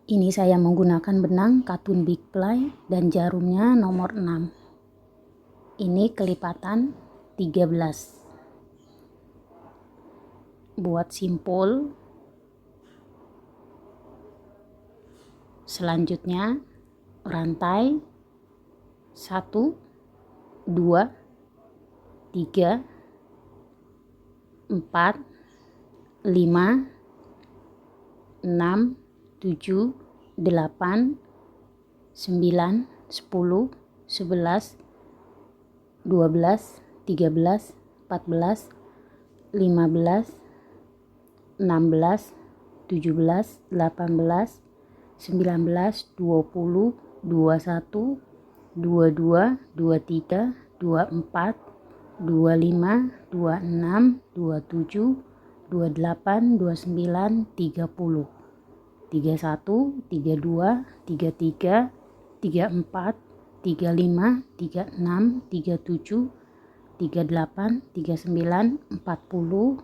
Ini saya menggunakan benang katun big ply dan jarumnya nomor 6. Ini kelipatan 13. Buat simpul. Selanjutnya rantai 1, 2, 3, 4, 5, 6, 7, 8, 9, 10, 11, 12, 13, 14, 15, 16, 17, 18, 19, 20, 21, 22, 23, 24, 25, 26, 27, 28, 29, 30, 31, 32, 33, 34, 35, 36, 37, 38, 39, 40,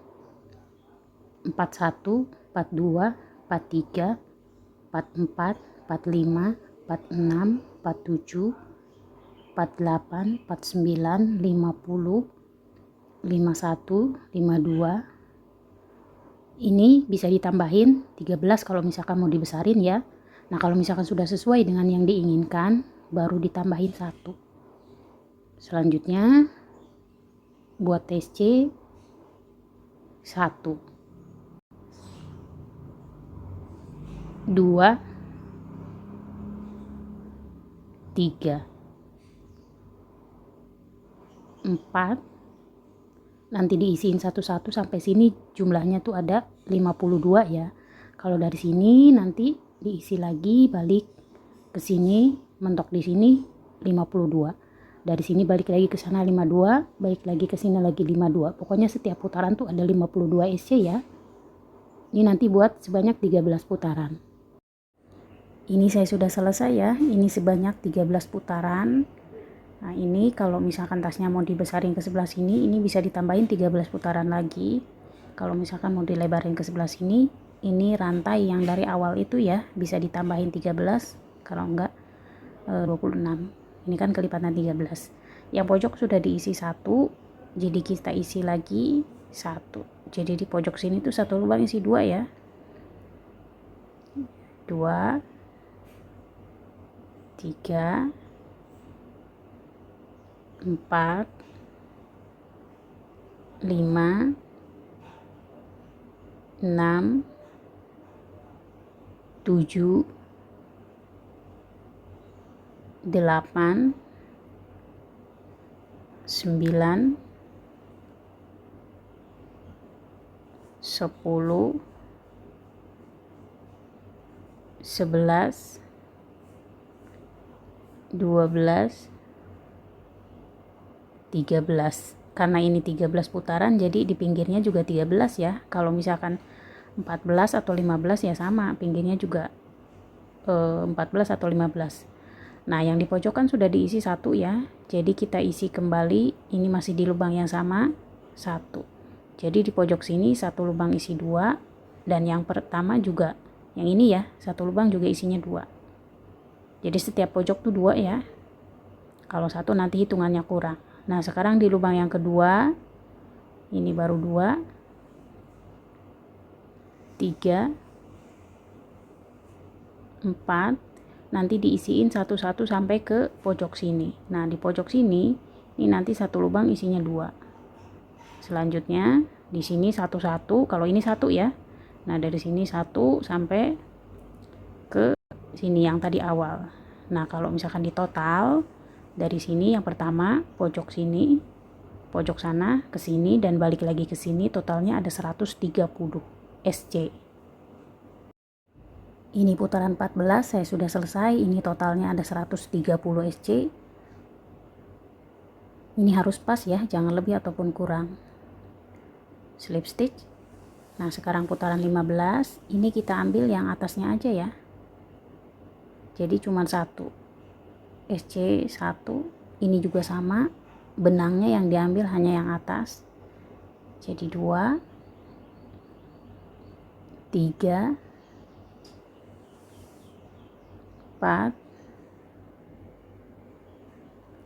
41, 42, 43, 44, 45, 46, 47, 48, 49, 50, 51, 52. Ini bisa ditambahin 13 kalau misalkan mau dibesarin ya. Nah, kalau misalkan sudah sesuai dengan yang diinginkan, baru ditambahin 1. Selanjutnya buat TC 1, 2, 3, 4. Nanti diisiin satu-satu sampai sini jumlahnya tuh ada 52 ya. Kalau dari sini nanti diisi lagi, balik ke sini, mentok di sini 52. Dari sini balik lagi ke sana 52, balik lagi ke sini lagi 52. Pokoknya setiap putaran tuh ada 52 SC ya. Ini nanti buat sebanyak 13 putaran. Ini saya sudah selesai ya. Ini sebanyak 13 putaran. Nah, ini kalau misalkan tasnya mau dibesarin ke sebelah sini, ini bisa ditambahin 13 putaran lagi. Kalau misalkan mau dilebarin ke sebelah sini, ini rantai yang dari awal itu ya, bisa ditambahin 13, kalau enggak 26. Ini kan kelipatan 13. Yang pojok sudah diisi 1, jadi kita isi lagi 1. Jadi di pojok sini tuh satu lubang isi 2 ya. 2, 3, 4, 5, 6, 7, 8, 9, 10, 11, 12, 13. Karena ini 13 putaran, jadi di pinggirnya juga 13 ya. Kalau misalkan 14 atau 15 ya sama, pinggirnya juga 14 atau 15. Nah, yang di pojokan sudah diisi 1 ya. Jadi kita isi kembali, ini masih di lubang yang sama, 1. Jadi di pojok sini satu lubang isi 2, dan yang pertama juga yang ini ya, satu lubang juga isinya 2. Jadi setiap pojok tuh 2 ya. Kalau 1 nanti hitungannya kurang. Nah, sekarang di lubang yang kedua, ini baru 2, 3, 4, nanti diisiin satu-satu sampai ke pojok sini. Nah, di pojok sini, ini nanti satu lubang isinya 2. Selanjutnya, di sini satu-satu, kalau ini 1 ya. Nah, dari sini 1 sampai ke sini yang tadi awal. Nah, kalau misalkan di total, dari sini yang pertama, pojok sini, pojok sana, ke sini, dan balik lagi ke sini, totalnya ada 130 SC. Ini putaran 14, saya sudah selesai. Ini totalnya ada 130 SC. Ini harus pas ya, jangan lebih ataupun kurang. Slip stitch. Nah, sekarang putaran 15, ini kita ambil yang atasnya aja ya. Jadi cuma 1 SC 1. Ini juga sama, benangnya yang diambil hanya yang atas. Jadi 2, 3, 4,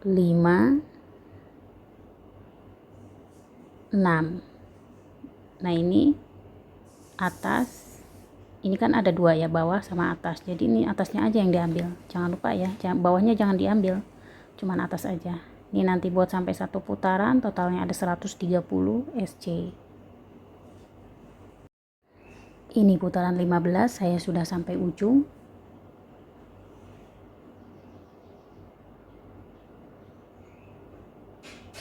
5, 6. Nah ini atas, ini kan ada 2 ya, bawah sama atas, jadi ini atasnya aja yang diambil, jangan lupa ya, bawahnya jangan diambil, cuman atas aja. Ini nanti buat sampai 1 putaran, totalnya ada 130 SC. Ini putaran 15, saya sudah sampai ujung.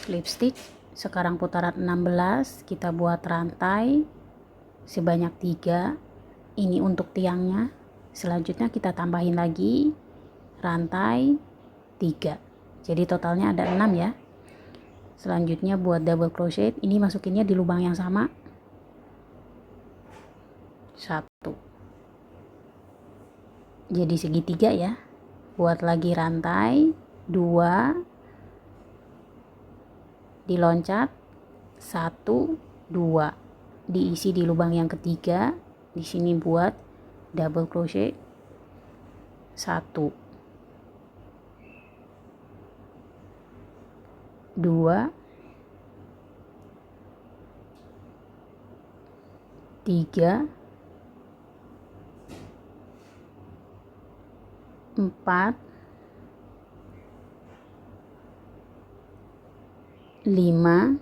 Slip stitch. Sekarang putaran 16, kita buat rantai sebanyak 3. Ini untuk tiangnya. Selanjutnya kita tambahin lagi rantai 3. Jadi totalnya ada 6 ya. Selanjutnya buat double crochet, ini masukinnya di lubang yang sama. 1. Jadi segitiga ya. Buat lagi rantai 2, diloncat 1, 2, diisi di lubang yang ketiga. Di sini buat double crochet 1, 2, 3, 4, 5,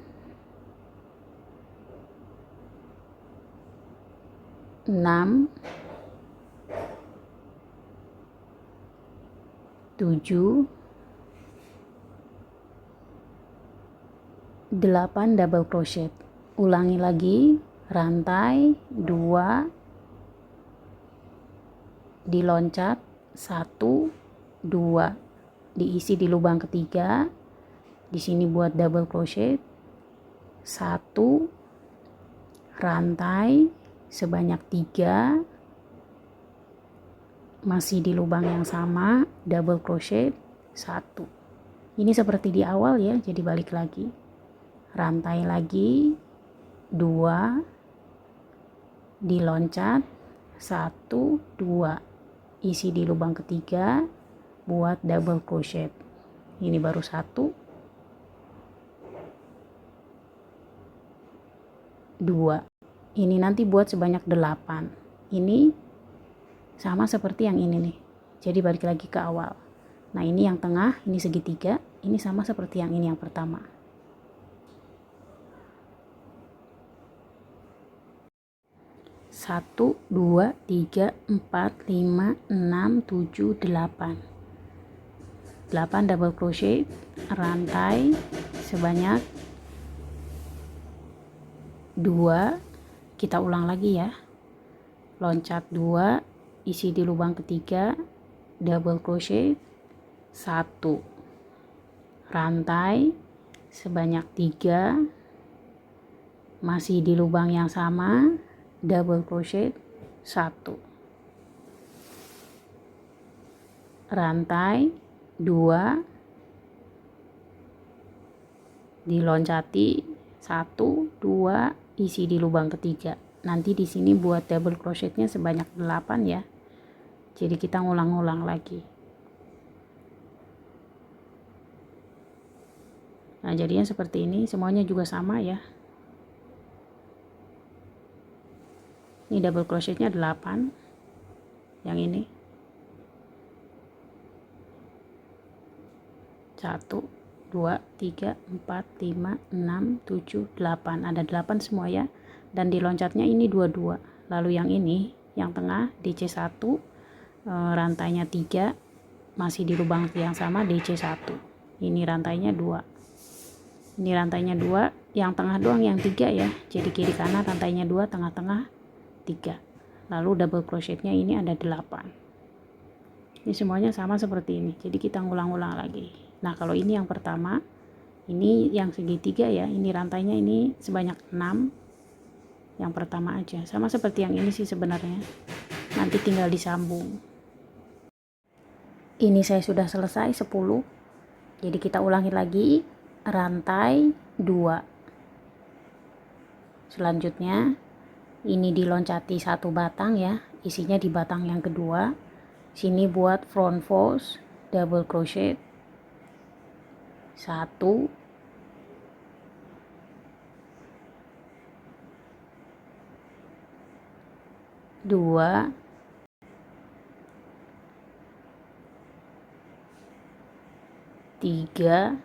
6, 7, 8 double crochet. Ulangi lagi, rantai 2, diloncat 1, 2, diisi di lubang ketiga. Di sini buat double crochet 1, rantai sebanyak 3, masih di lubang yang sama, double crochet 1. Ini seperti di awal ya, jadi balik lagi, rantai lagi 2, diloncat 1, 2, isi di lubang ketiga, buat double crochet. Ini baru 1, 2. Ini nanti buat sebanyak 8. Ini sama seperti yang ini nih, jadi balik lagi ke awal. Nah ini yang tengah, ini segitiga, ini sama seperti yang ini yang pertama. 1, 2, 3, 4, 5, 6, 7, 8. 8 double crochet, rantai sebanyak 2. Kita ulang lagi ya, loncat 2, isi di lubang ketiga, double crochet 1, rantai sebanyak 3, masih di lubang yang sama, double crochet 1, rantai 2, diloncati 1, 2, isi di lubang ketiga. Nanti di sini buat double crochetnya sebanyak 8 ya, jadi kita ngulang-ngulang lagi. Nah jadinya seperti ini, semuanya juga sama ya. Ini double crochetnya 8 yang ini, 1, 2, 3, 4, 5, 6, 7, 8. Ada 8 semua ya. Dan di loncatnya ini 22. Lalu yang ini, yang tengah DC1, rantainya 3, masih di lubang yang sama DC1. Ini rantainya 2. Ini rantainya 2, yang tengah doang yang 3 ya. Jadi kiri kanan rantainya 2, tengah-tengah 3. Lalu double crochetnya ini ada 8. Ini semuanya sama seperti ini. Jadi kita ngulang-ulang lagi. Nah kalau ini yang pertama, ini yang segitiga ya, ini rantainya ini sebanyak 6, yang pertama aja, sama seperti yang ini sih sebenarnya, nanti tinggal disambung. Ini saya sudah selesai 10, jadi kita ulangi lagi, rantai 2, selanjutnya ini diloncati 1 batang ya, isinya di batang yang kedua, Sini buat front fold double crochet 1, 2, 3,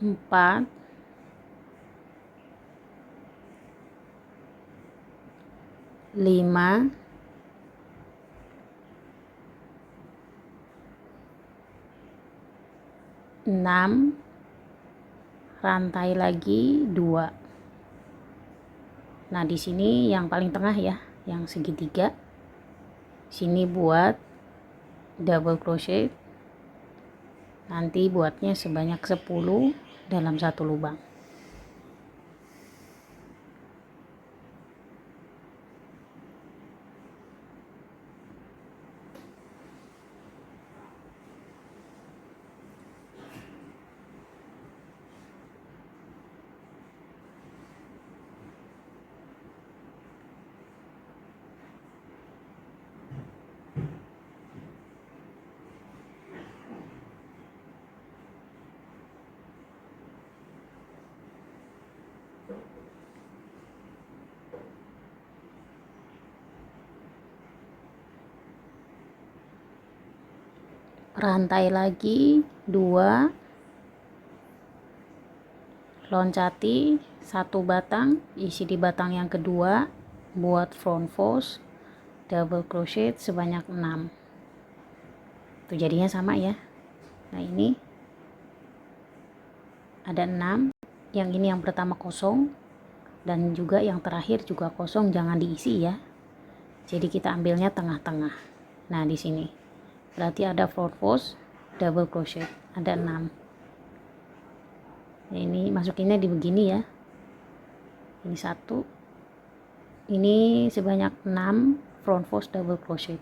4, 5, 6, rantai lagi 2. Nah, di sini yang paling tengah ya, yang segitiga. Sini buat double crochet. Nanti buatnya sebanyak 10 dalam satu lubang. Rantai lagi 2, loncati 1 batang, isi di batang yang kedua, buat front fold double crochet sebanyak 6. Tuh jadinya sama ya. Nah, ini ada 6, yang ini yang pertama kosong, dan juga yang terakhir juga kosong, jangan diisi ya. Jadi kita ambilnya tengah-tengah. Nah, di sini berarti ada front fold double crochet, ada 6. Nah, ini masukinnya di begini ya. Ini 1, ini sebanyak 6 front fold double crochet.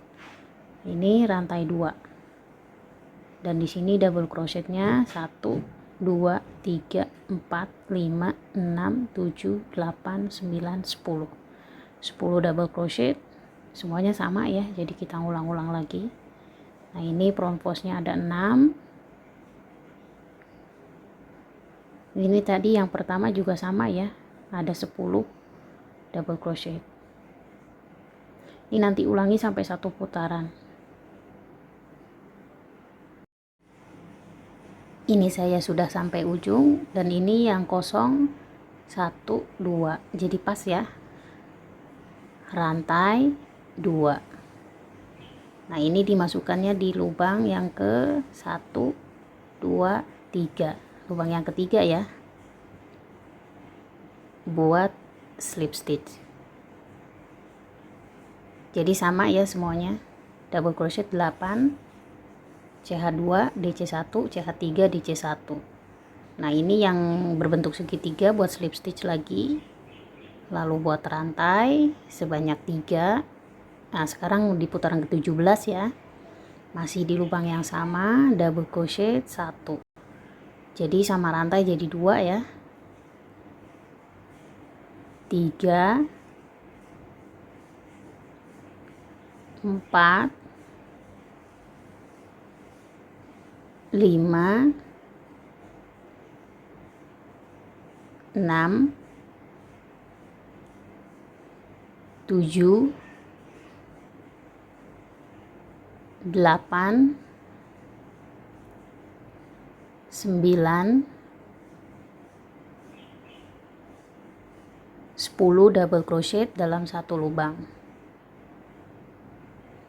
Ini rantai 2. Dan di sini double crochetnya 1, 2, 3, 4, 5, 6, 7, 8, 9, 10. 10 double crochet. Semuanya sama ya, jadi kita ulang-ulang lagi. Nah, ini front fold-nya ada 6. Ini tadi yang pertama juga sama ya, ada 10 double crochet. Ini nanti ulangi sampai 1 putaran. Ini saya sudah sampai ujung, dan ini yang kosong 1, 2, jadi pas ya, rantai 2. Nah, ini dimasukkannya di lubang yang ke 1, 2, 3, lubang yang ketiga ya, buat slip stitch. Jadi sama ya semuanya, double crochet 8, CH2, DC1, CH3, DC1. Nah, ini yang berbentuk segitiga buat slip stitch lagi. Lalu buat rantai sebanyak 3. Nah, sekarang di putaran ke-17 ya, masih di lubang yang sama, double crochet 1. Jadi sama rantai jadi 2 ya. 3, 4, 5, 6, 7, 8, 9, 10 double crochet dalam satu lubang.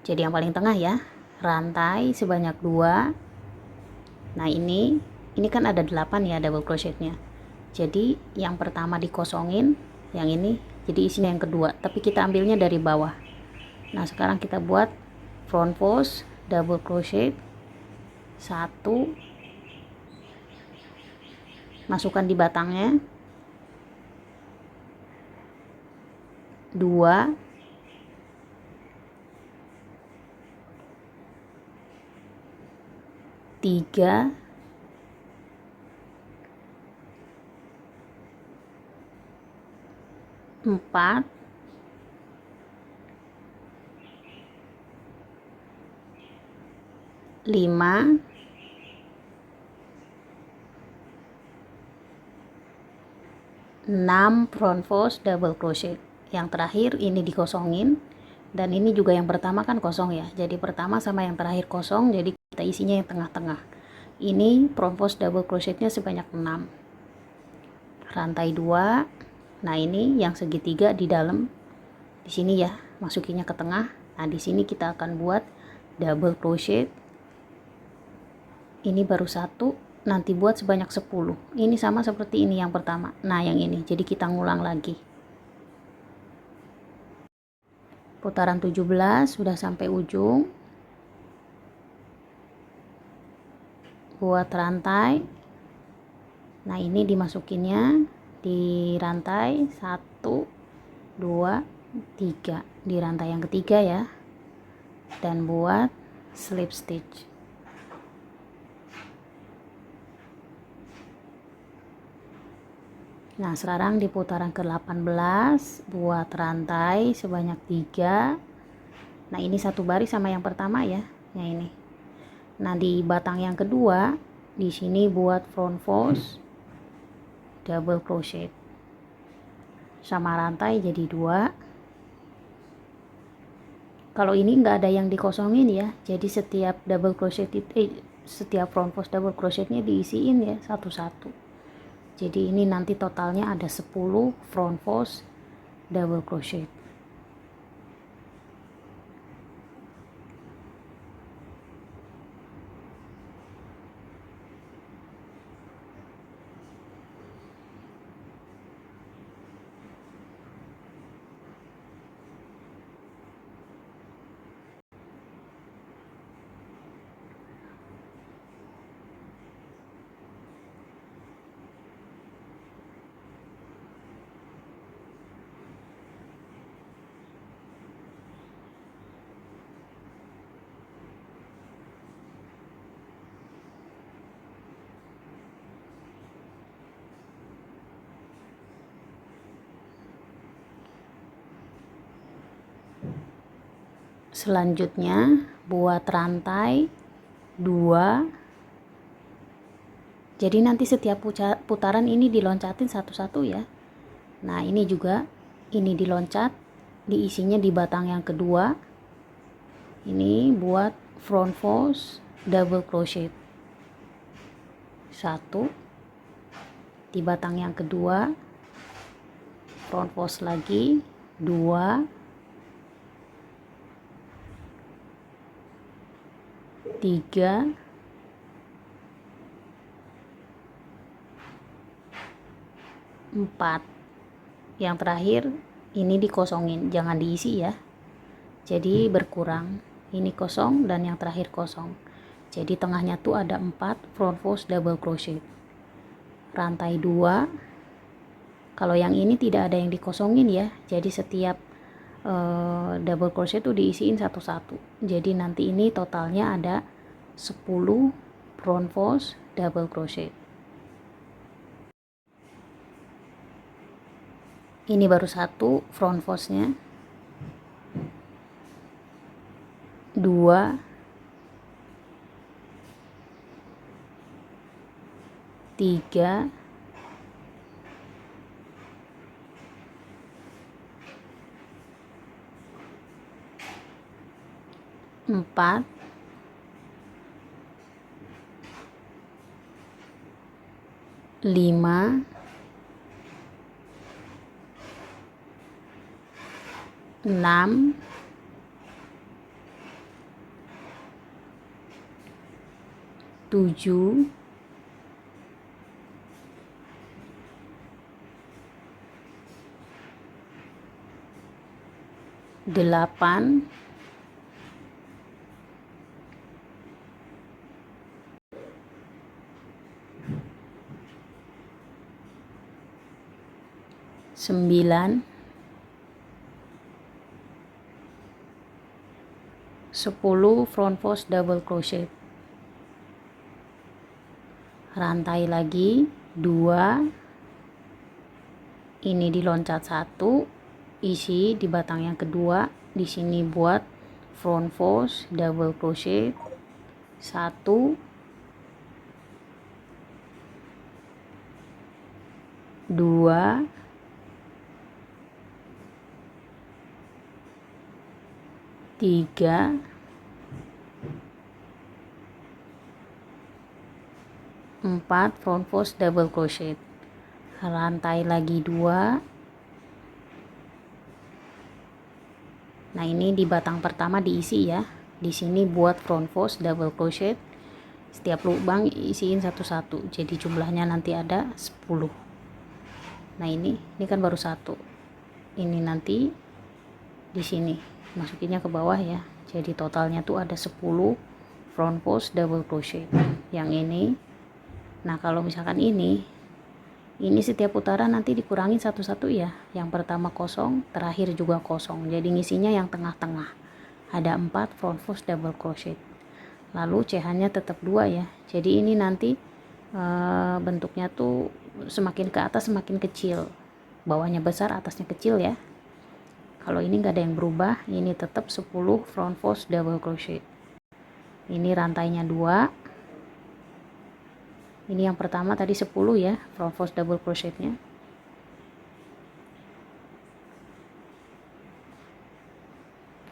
Jadi yang paling tengah ya, rantai sebanyak 2. Nah, ini kan ada 8 ya double crochetnya. Jadi yang pertama dikosongin, yang ini jadi isinya yang kedua, tapi kita ambilnya dari bawah. Nah, sekarang kita buat front fold double crochet 1, masukkan di batangnya 2, 3, 4, 5, 6 front fold double crochet. Yang terakhir ini dikosongin, dan ini juga yang pertama kan kosong ya, jadi pertama sama yang terakhir kosong, jadi kita isinya yang tengah-tengah. Ini front fold double crochetnya sebanyak 6, rantai 2. Nah ini yang segitiga di dalam di sini ya, masukinnya ke tengah. Nah di sini kita akan buat double crochet. Ini baru 1, nanti buat sebanyak 10. Ini sama seperti ini yang pertama. Nah yang ini, jadi kita ngulang lagi. Putaran 17 sudah sampai ujung. Buat rantai. Nah ini dimasukinnya di rantai 1, 2, 3, di rantai yang ketiga ya, dan buat slip stitch. Nah sekarang di putaran ke-18 buat rantai sebanyak 3. Nah ini satu baris sama yang pertama ya, yang ini. Nah di batang yang kedua di sini buat front fold double crochet sama rantai jadi 2. Kalau ini nggak ada yang dikosongin ya, jadi setiap double crochet setiap front fold double crochetnya diisiin ya satu-satu. Jadi ini nanti totalnya ada 10 front fold double crochet. Selanjutnya buat rantai 2. Jadi nanti setiap putaran ini diloncatin satu-satu ya. Nah ini juga, ini diloncat, diisinya di batang yang kedua. Ini buat front fold double crochet 1, di batang yang kedua front fold lagi 2, 3, 4. Yang terakhir ini dikosongin, jangan diisi ya, jadi berkurang. Ini kosong dan yang terakhir kosong, jadi tengahnya tuh ada 4 front fold double crochet, rantai 2. Kalau yang ini tidak ada yang dikosongin ya, jadi setiap double crochet tuh diisiin satu-satu. Jadi nanti ini totalnya ada 10 front fold double crochet. Ini baru 1 front foldnya, 2, 3, 4, 5, 6, 7, 8, 9, 10 front fold double crochet, rantai lagi 2, ini diloncat 1, isi di batang yang kedua, di sini buat front fold double crochet 1 2 3 4 front post double crochet, rantai lagi 2. Nah, ini di batang pertama diisi ya. Di sini buat front post double crochet, setiap lubang isiin satu-satu, jadi jumlahnya nanti ada 10. Nah, ini kan baru satu, ini nanti di sini masukinnya ke bawah ya, jadi totalnya tuh ada 10 front post double crochet yang ini. Nah, kalau misalkan ini setiap putaran nanti dikurangin satu-satu ya, yang pertama kosong, terakhir juga kosong, jadi ngisinya yang tengah-tengah. Ada 4 front post double crochet, lalu CH-nya tetap 2 ya, jadi ini nanti bentuknya tuh semakin ke atas semakin kecil, bawahnya besar atasnya kecil ya. Kalau ini nggak ada yang berubah, ini tetap 10 front post double crochet. Ini rantainya 2. Ini yang pertama tadi 10 ya, front post double crochetnya.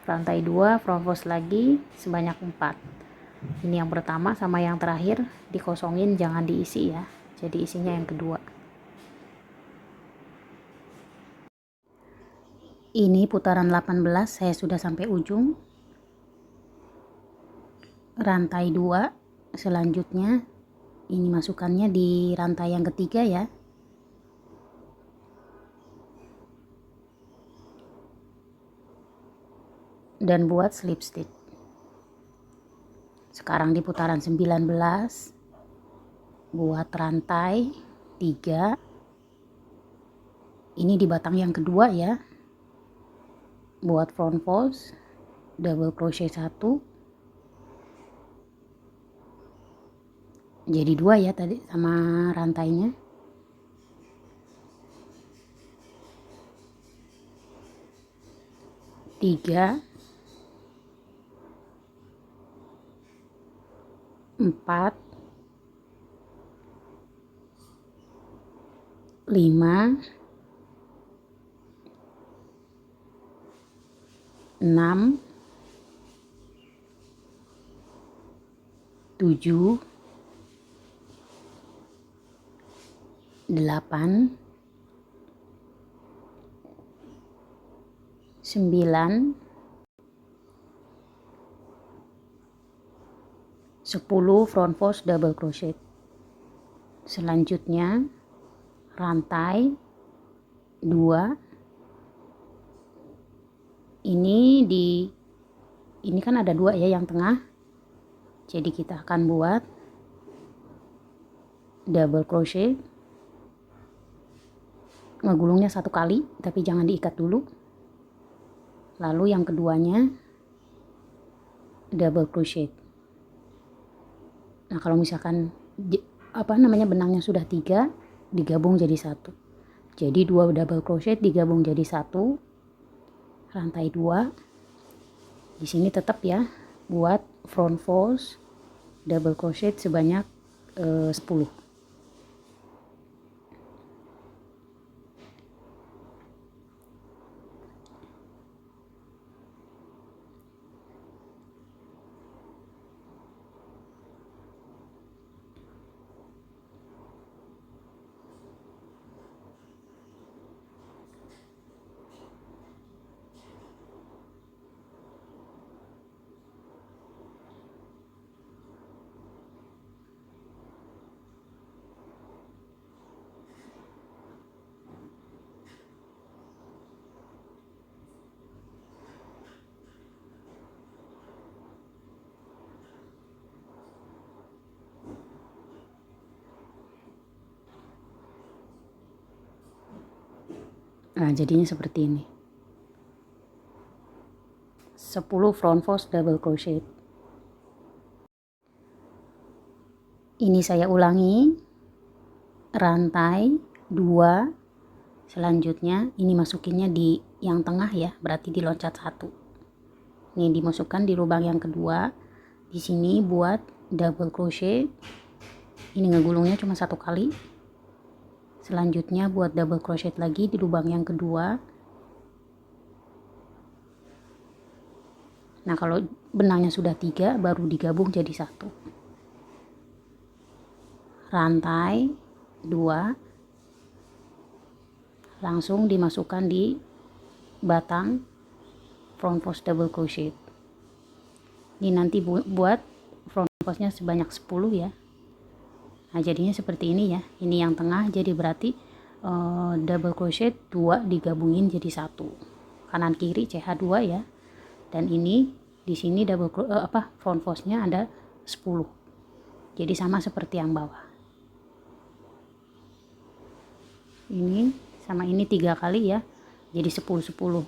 Rantai 2, front post lagi sebanyak 4. Ini yang pertama sama yang terakhir dikosongin, jangan diisi ya, jadi isinya yang kedua. Ini putaran 18, saya sudah sampai ujung. Rantai 2, selanjutnya ini masukannya di rantai yang ketiga ya. Dan buat slip stitch. Sekarang di putaran 19, buat rantai 3. Ini di batang yang kedua ya. Buat front post double crochet 1. Jadi 2 ya tadi sama rantainya. Tiga, 4, 5, 6, 7, 8, 9, 10 front post double crochet. Selanjutnya rantai 2. Ini kan ada 2 ya yang tengah, jadi kita akan buat double crochet, ngegulungnya 1 kali tapi jangan diikat dulu. Lalu yang keduanya double crochet. Nah, kalau misalkan benangnya sudah 3, digabung jadi 1, jadi 2 double crochet digabung jadi 1, rantai 2. Di sini tetap ya buat front post double crochet sebanyak 10. Nah, jadinya seperti ini. 10 front post double crochet. Ini saya ulangi. Rantai 2. Selanjutnya ini masukinnya di yang tengah ya, berarti diloncat 1. Ini dimasukkan di lubang yang kedua. Di sini buat double crochet. Ini ngegulungnya cuma 1 kali. Selanjutnya buat double crochet lagi di lubang yang kedua. Nah, kalau benangnya sudah 3 baru digabung jadi 1. Rantai 2, langsung dimasukkan di batang front post double crochet. Ini nanti buat front postnya sebanyak 10 ya. Nah, jadinya seperti ini ya. Ini yang tengah, jadi berarti double crochet 2 digabungin jadi 1. Kanan kiri CH2 ya. Dan ini di sini front postnya ada 10. Jadi sama seperti yang bawah. Ini sama ini 3 kali ya. Jadi 10 10.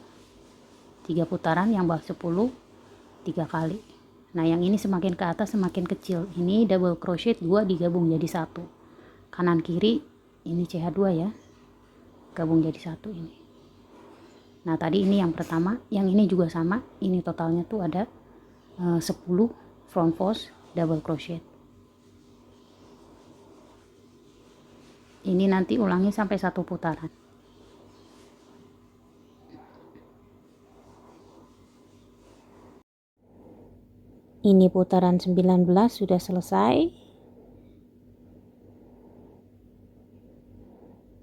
3 putaran, yang bawah 10 3 kali. Nah, yang ini semakin ke atas semakin kecil. Ini double crochet 2 digabung jadi 1. Kanan kiri ini CH2 ya. Gabung jadi 1 ini. Nah, tadi ini yang pertama, yang ini juga sama. Ini totalnya tuh ada 10 front post double crochet. Ini nanti ulangi sampai 1 putaran. Ini putaran 19 sudah selesai.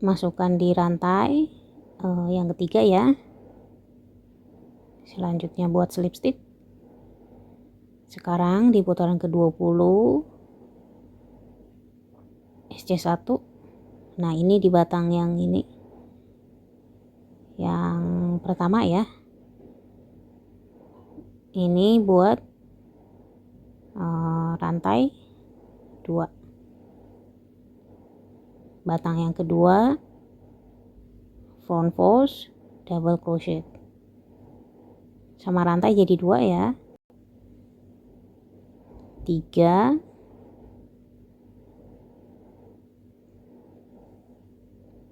Masukkan di rantai yang ketiga ya. Selanjutnya buat slip stitch. Sekarang di putaran ke-20 SC1. Nah, ini di batang yang ini. Yang pertama ya. Ini buat rantai 2. Batang yang kedua front post double crochet. Sama rantai jadi 2 ya. 3,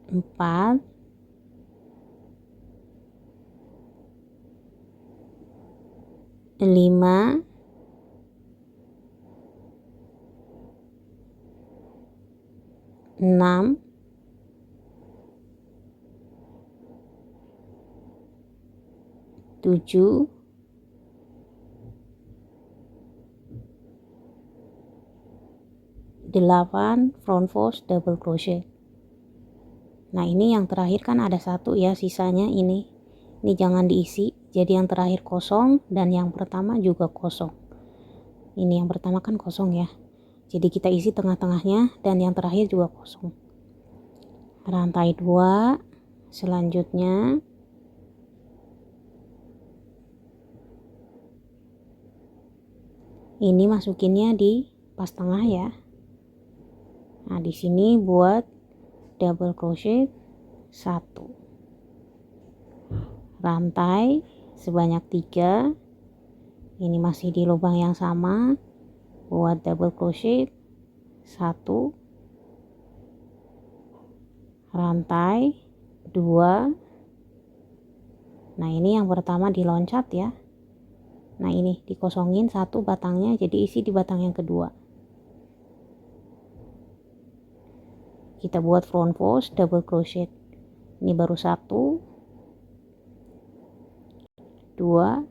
4, 5, 6, 7, 8 front post double crochet. Nah, ini yang terakhir kan ada 1 ya, sisanya ini jangan diisi, jadi yang terakhir kosong dan yang pertama juga kosong. Ini yang pertama kan kosong ya, jadi kita isi tengah-tengahnya dan yang terakhir juga kosong. Rantai 2. Selanjutnya ini masukinnya di pas tengah ya. Nah, di sini buat double crochet 1. Rantai sebanyak 3. Ini masih di lubang yang sama. Buat double crochet 1. Rantai 2. Nah, ini yang pertama diloncat ya. Nah, ini dikosongin 1 batangnya, jadi isi di batang yang kedua. Kita buat front post double crochet. Ini baru 1, 2,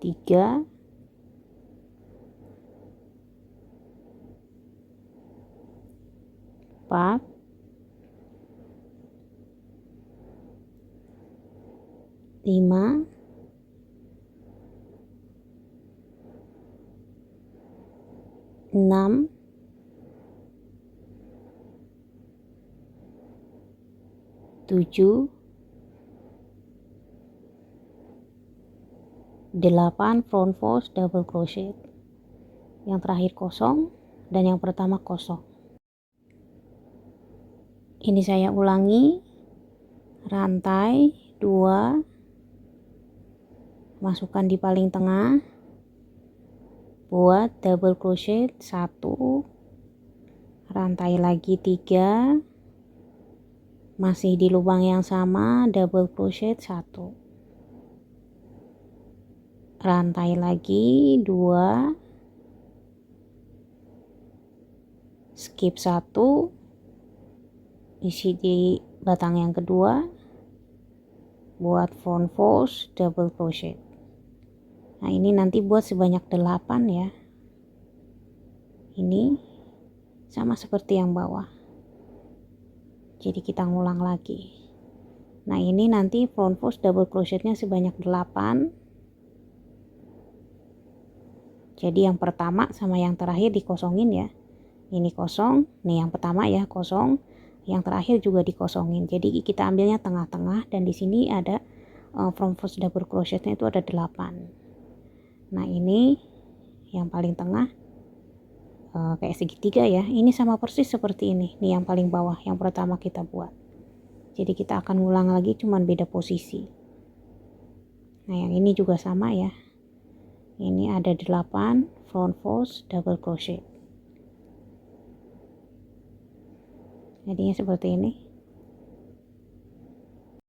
3, 4, 5, 6, 7, 8 front post double crochet. Yang terakhir kosong dan yang pertama kosong. Ini saya ulangi. Rantai 2, masukkan di paling tengah, buat double crochet 1, rantai lagi 3, masih di lubang yang sama double crochet 1. rantai lagi 2, skip 1, isi di batang yang kedua, buat front fold double crochet. Nah ini nanti buat sebanyak 8 ya. Ini sama seperti yang bawah, jadi kita ngulang lagi. Nah ini nanti front fold double crochetnya sebanyak 8. Jadi yang pertama sama yang terakhir dikosongin ya. Ini kosong, nih yang pertama ya kosong, yang terakhir juga dikosongin. Jadi kita ambilnya tengah-tengah, dan di sini ada front fold double crochetnya itu ada 8. Nah ini yang paling tengah kayak segitiga ya. Ini sama persis seperti ini. Nih yang paling bawah yang pertama kita buat. Jadi kita akan ulang lagi, cuman beda posisi. Nah yang ini juga sama ya. Ini ada 8 front fold double crochet. Jadinya seperti ini.